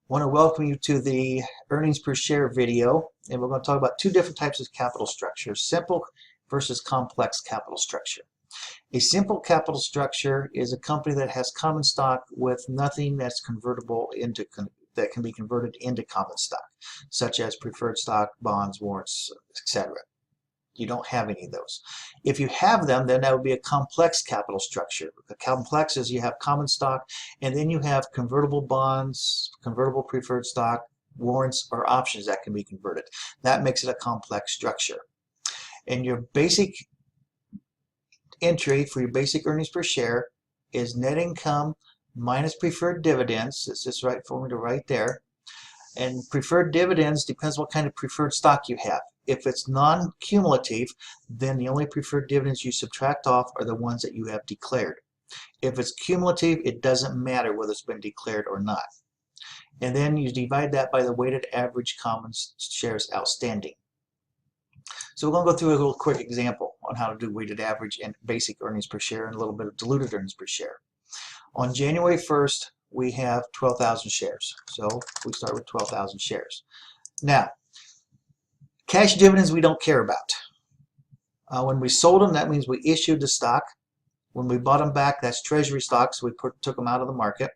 Want to welcome you to the earnings per share video, and we're going to talk about two different types of capital structure: simple versus complex capital structure. A simple capital structure is a company that has common stock with nothing that's convertible into that can be converted into common stock, such as preferred stock, bonds, warrants, etc. You don't have any of those. If you have them, then that would be a complex capital structure. The complex is you have common stock, and then you have convertible bonds, convertible preferred stock, warrants, or options that can be converted. That makes it a complex structure. And your basic entry for your basic earnings per share is net income minus preferred dividends. It's just right for me to write there. And preferred dividends depends what kind of preferred stock you have. If it's non-cumulative, then the only preferred dividends you subtract off are the ones that you have declared. If it's cumulative, it doesn't matter whether it's been declared or not. And then you divide that by the weighted average common shares outstanding. So we're going to go through a little quick example on how to do weighted average and basic earnings per share and a little bit of diluted earnings per share. On January 1st, we have 12,000 shares. So we start with 12,000 shares. Now, cash dividends we don't care about. When we sold them, that means we issued the stock. When we bought them back, that's treasury stock, so we took them out of the market.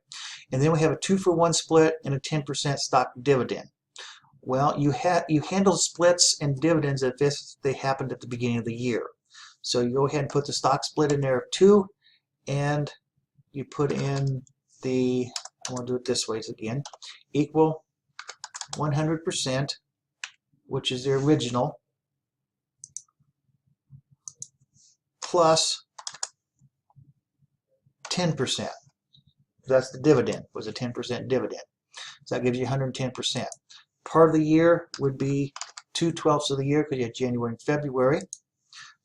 And then we have a 2-for-1 split and a 10% stock dividend. Well, you handle splits and dividends if they happened at the beginning of the year. So you go ahead and put the stock split in there of 2, and you put in the, I want to do it this way again, equal 100%, which is the original, plus 10%. That's the dividend, was a 10% dividend. So that gives you 110%. Part of the year would be 2/12 of the year because you have January and February.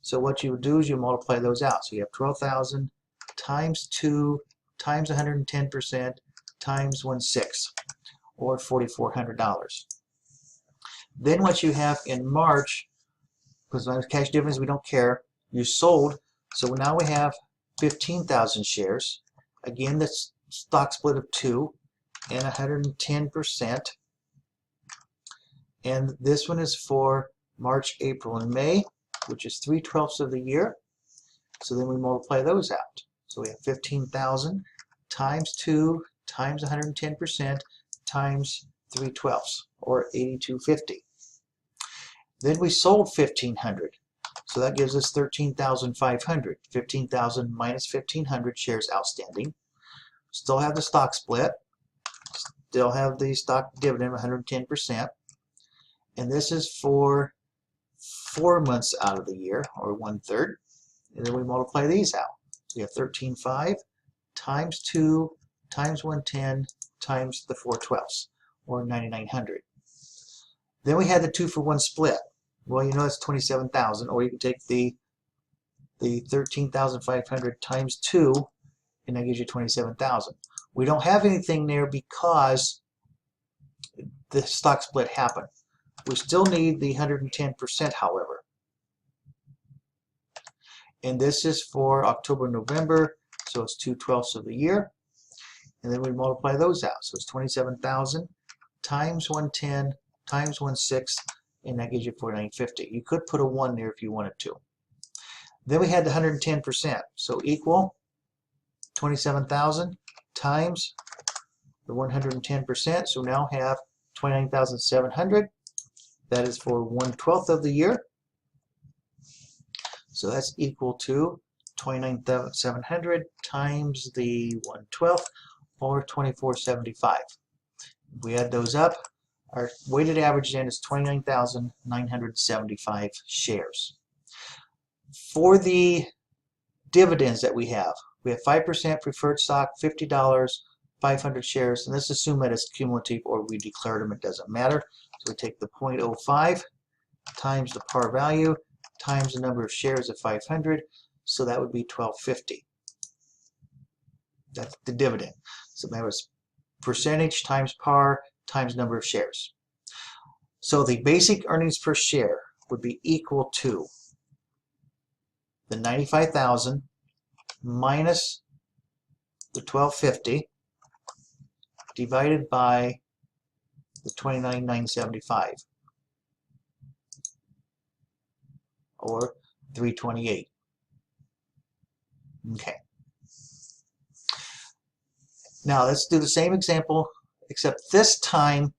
So what you would do is you multiply those out. So you have 12,000 times 2 times 110% times 1/6, or $4,400. Then what you have in March, because on cash dividends we don't care, you sold. So now we have 15,000 shares. Again, the stock split of 2 and 110%. And this one is for March, April, and May, which is 3/12 of the year. So then we multiply those out. So we have 15,000 times 2 times 110% times 3/12, or 8,250. Then we sold 1,500. So that gives us 13,500. 15,000 minus 1,500 shares outstanding. Still have the stock split. Still have the stock dividend of 110%. And this is for 4 months out of the year, or 1/3. And then we multiply these out. So we have 13,500 times 2 times 110 times the 4/12, or 9,900. Then we had the 2-for-1 split. Well, you know it's 27,000, or you can take the 13,500 times 2, and that gives you 27,000. We don't have anything there because the stock split happened. We still need the 110%, however. And this is for October, November, so it's 2/12 of the year. And then we multiply those out. So it's 27,000 times 110 times 1/6, and that gives you 4,950. You could put a 1 there if you wanted to. Then we had the 110%. So equal 27,000 times the 110%. So we now have 29,700. That is for 1/12 of the year. So that's equal to 29,700 times the 1/12, or 2,475. If we add those up, our weighted average then is 29,975 shares. For the dividends that we have 5% preferred stock, $50, 500 shares, and let's assume that it's cumulative or we declared them, it doesn't matter. So we take the 0.05 times the par value times the number of shares of 500, so that would be 1,250. That's the dividend. So that was percentage times par times number of shares. So the basic earnings per share would be equal to the 95,000 minus the 1,250 divided by the 29,975 or 328. Okay. Now let's do the same example, except this time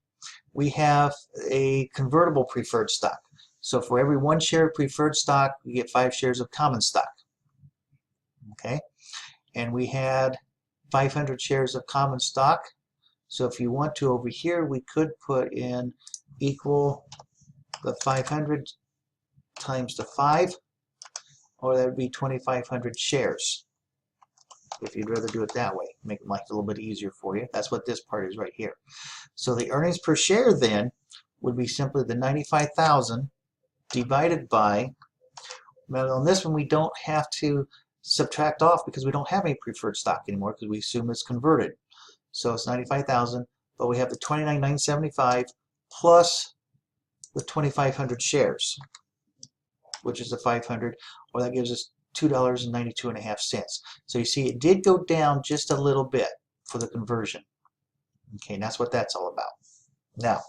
we have a convertible preferred stock. So for every 1 share of preferred stock, we get 5 shares of common stock. Okay, and we had 500 shares of common stock. So if you want to, over here, we could put in equal the 500 times the 5, or that would be 2,500 shares. If you'd rather do it that way, make life a little bit easier for you. That's what this part is right here. So the earnings per share then would be simply the 95,000 divided by, well, on this one we don't have to subtract off because we don't have any preferred stock anymore because we assume it's converted. So it's 95,000, but we have the 29,975 plus the 2,500 shares, which is the 500, or that gives us $2.92.5. So you see it did go down just a little bit for the conversion. Okay, and that's what that's all about. Now,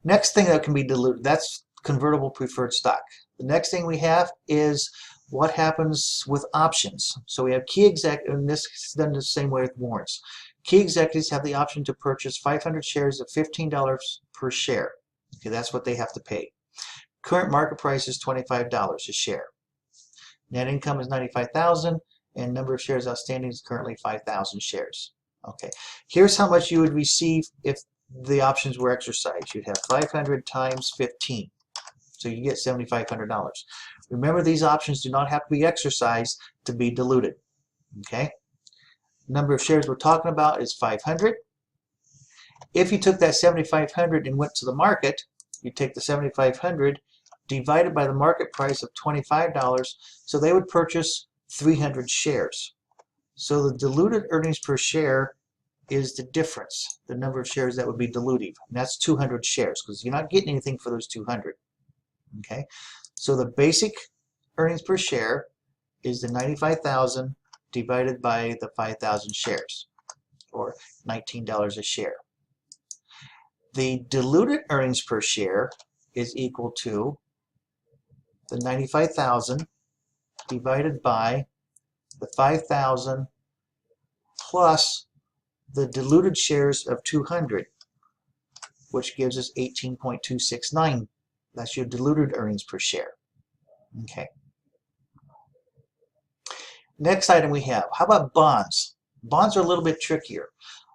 next thing that can be diluted, that's convertible preferred stock. The next thing we have is what happens with options. So we have key executives, and this is done the same way with warrants. Key executives have the option to purchase 500 shares at $15 per share. Okay, that's what they have to pay. Current market price is $25 a share. Net income is 95,000, and number of shares outstanding is currently 5,000 shares. Okay, here's how much you would receive if the options were exercised. You'd have 500 times 15, so you get $7,500. Remember, these options do not have to be exercised to be diluted. Okay, number of shares we're talking about is 500. If you took that 7,500 and went to the market, you take the 7,500 divided by the market price of $25, so they would purchase 300 shares. So the diluted earnings per share is the difference, the number of shares that would be dilutive. And that's 200 shares because you're not getting anything for those 200. Okay, so the basic earnings per share is the 95,000 divided by the 5,000 shares, or $19 a share. The diluted earnings per share is equal to the 95,000 divided by the 5,000 plus the diluted shares of 200, which gives us 18.269. That's your diluted earnings per share. Okay. Next item we have, how about bonds? Bonds are a little bit trickier.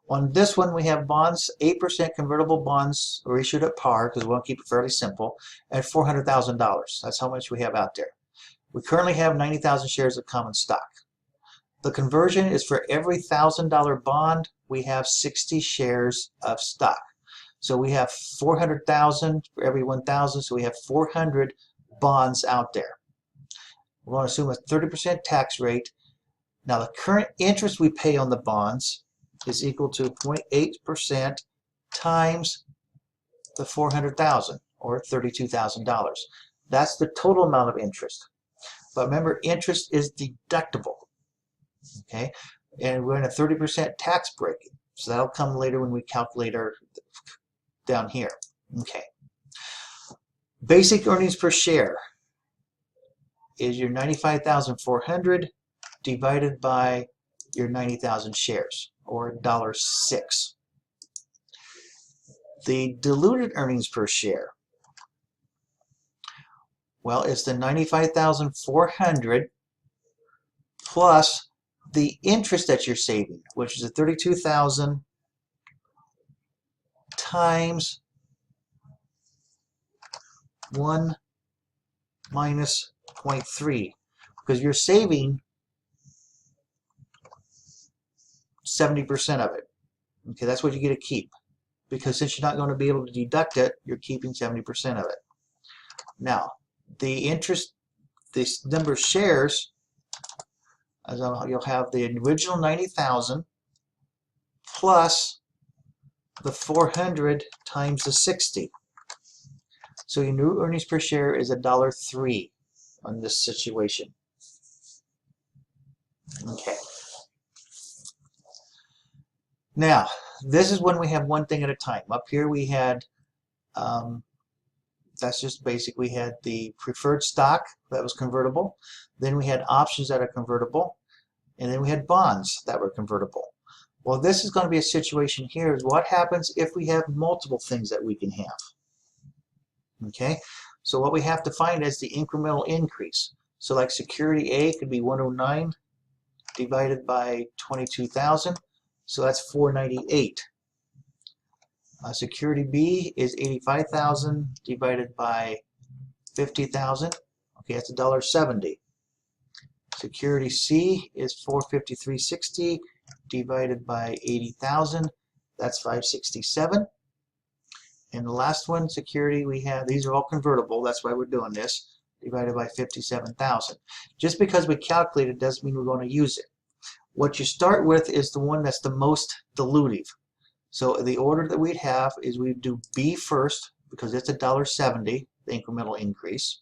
On this one we have bonds, 8% convertible bonds are issued at par, because we want to keep it fairly simple, at $400,000. That's how much we have out there. We currently have 90,000 shares of common stock. The conversion is for every $1,000 bond, we have 60 shares of stock. So we have 400,000 for every 1,000, so we have 400 bonds out there. We're going to assume a 30% tax rate. Now the current interest we pay on the bonds is equal to 0.8% times the 400,000, or $32,000. That's the total amount of interest. But remember, interest is deductible. Okay, and we're in a 30% tax bracket, so that'll come later when we calculate our down here. Okay, basic earnings per share is your 95,400 divided by your 90,000 shares, or $1.06. The diluted earnings per share, well, it's the 95,400 plus the interest that you're saving, which is the 32,000 times 1 minus 0.3, because you're saving 70% of it. Okay, that's what you get to keep, because since you're not going to be able to deduct it, you're keeping 70% of it. Now, the interest, this number of shares, as you'll have the original 90,000 plus the 400 times the 60. So your new earnings per share is $1.03 on this situation. Okay. Now, this is when we have one thing at a time. Up here we had, that's just basic. We had the preferred stock that was convertible. Then we had options that are convertible. And then we had bonds that were convertible. Well, this is going to be a situation here is what happens if we have multiple things that we can have. Okay, so what we have to find is the incremental increase. So like security A could be 109 divided by 22,000. So that's 498. Security B is 85,000 divided by 50,000. Okay, that's $1.70. Security C is 453.60 divided by 80,000. That's 567. And the last one, security, we have, these are all convertible. That's why we're doing this. Divided by 57,000. Just because we calculated doesn't mean we're going to use it. What you start with is the one that's the most dilutive. So the order that we'd have is we'd do B first because it's $1.70, the incremental increase.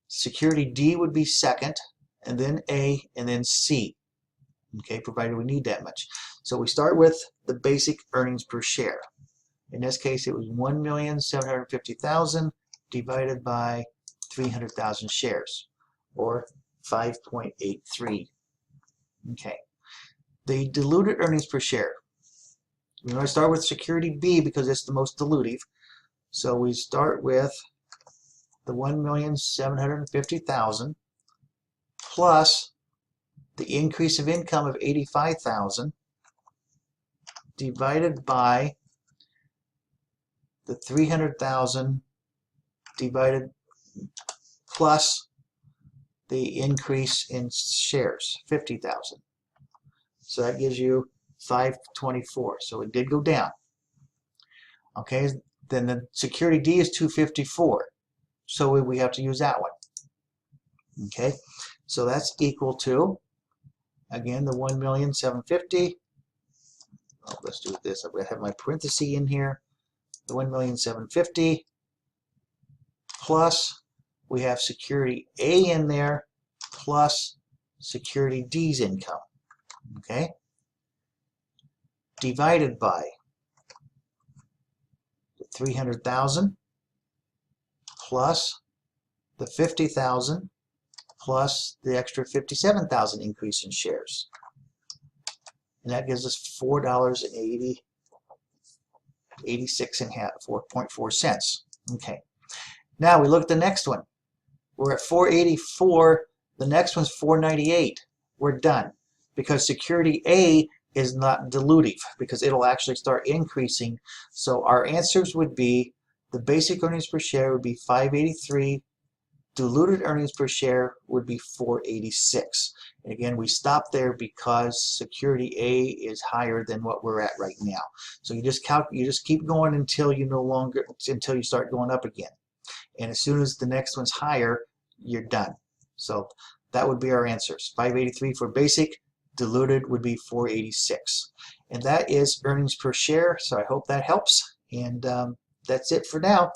Security D would be second, and then A, and then C. Okay, provided we need that much. So we start with the basic earnings per share. In this case, it was 1,750,000 divided by 300,000 shares, or 5.83. Okay. The diluted earnings per share. We're going to start with security B because it's the most dilutive. So we start with the 1,750,000 plus the increase of income of 85,000 divided by the 300,000 divided plus the increase in shares, 50,000. So that gives you 524. So it did go down. Okay, then the security D is 254. So we have to use that one. Okay, so that's equal to, again, the 1,750,000. Oh, let's do this. I'm going to have my parenthesis in here. The 1,750,000 plus we have security A in there plus security D's income. Okay, divided by the 300,000 plus the 50,000 plus the extra 57,000 increase in shares. And that gives us $4.86.4 cents. Okay. Now we look at the next one. We're at 484. The next one's 498. We're done because security A is not dilutive because it'll actually start increasing. So our answers would be the basic earnings per share would be 583. Diluted earnings per share would be 486. And again, we stop there because security A is higher than what we're at right now. So you just keep going until you until you start going up again. And as soon as the next one's higher, you're done. So that would be our answers. 583 for basic, diluted would be 486. And that is earnings per share. So I hope that helps. And that's it for now.